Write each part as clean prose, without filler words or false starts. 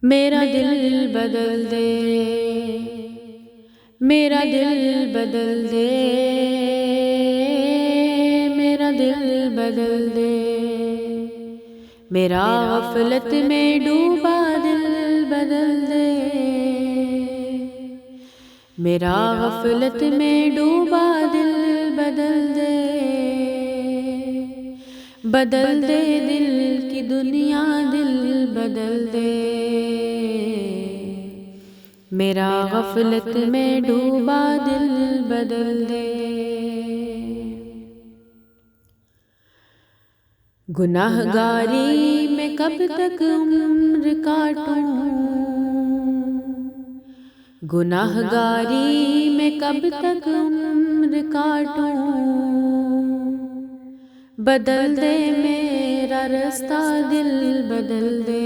میرا دل بدل دے، میرا دل بدل دے، میرا دل بدل دے، میرا غفلت میں ڈوبا دل بدل دے، میرا غفلت میں ڈوبا دل بدل دے، بدل دے دل کی دنیا دل بدل دے، میرا غفلت میں ڈوبا دل بدل دے۔ گناہ گاری میں کب تک عمر کاٹوں، گناہ گاری میں کب تک عمر کاٹوں، بدل دے میرا رستہ دل بدل دے،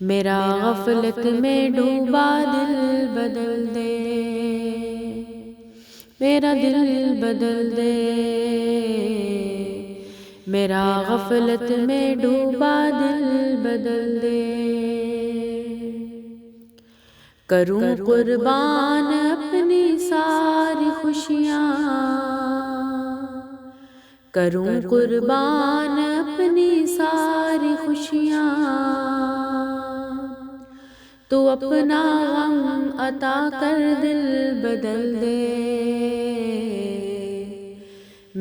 میرا غفلت میں ڈوبا دل بدل دے، میرا دل بدل دے، میرا غفلت میں ڈوبا دل بدل دے۔ کروں قربان اپنی ساری خوشیاں، کروں قربان اپنی ساری خوشیاں، تو اپنا غم عطا کر دل بدل دے،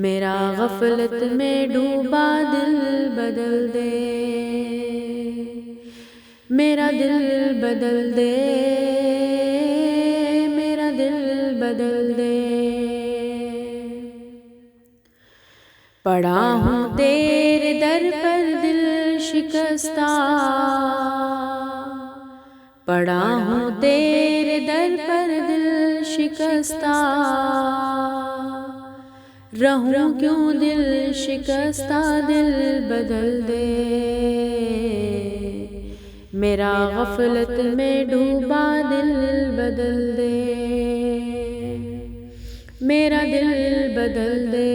میرا غفلت میں ڈوبا دل بدل دے، میرا دل بدل دے، میرا دل بدل دے۔ پڑا ہوں تیرے در پر دل شکستہ، پڑا ہوں تیرے در پر دل شکستہ، رہوں کیوں دل شکستہ دل بدل دے، میرا غفلت میں ڈوبا دل بدل دے، میرا دل بدل دے،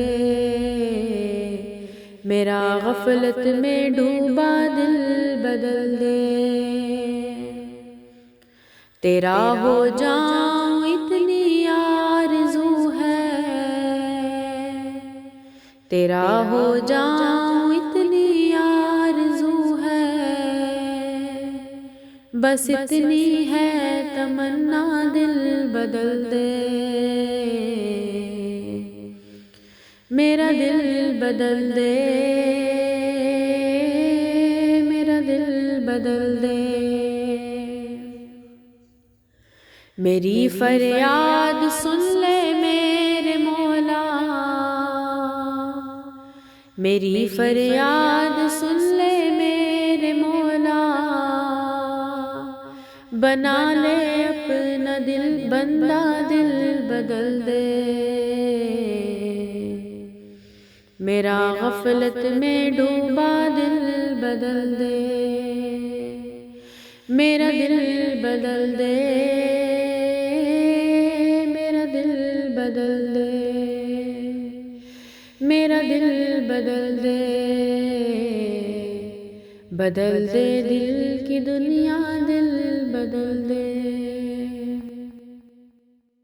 میرا غفلت میں ڈوبا دل بدل دے۔ تیرا ہو جاؤں اتنی آرزو ہے، تیرا ہو جاؤں اتنی آرزو ہے، بس اتنی ہے تمنا دل بدل دے، میرا دل بدل دے، میرا دل بدل دے۔ میری فریاد سن لے میرے مولا، میری فریاد سن لے میرے مولا، بنا لے اپنا دل بندہ دل بدل دے، میرا غفلت میں ڈوبا دل بدل دے، میرا دل بدل دے، میرا دل بدل دے، میرا دل بدل دے، بدل دے دل کی دنیا دل بدل دے۔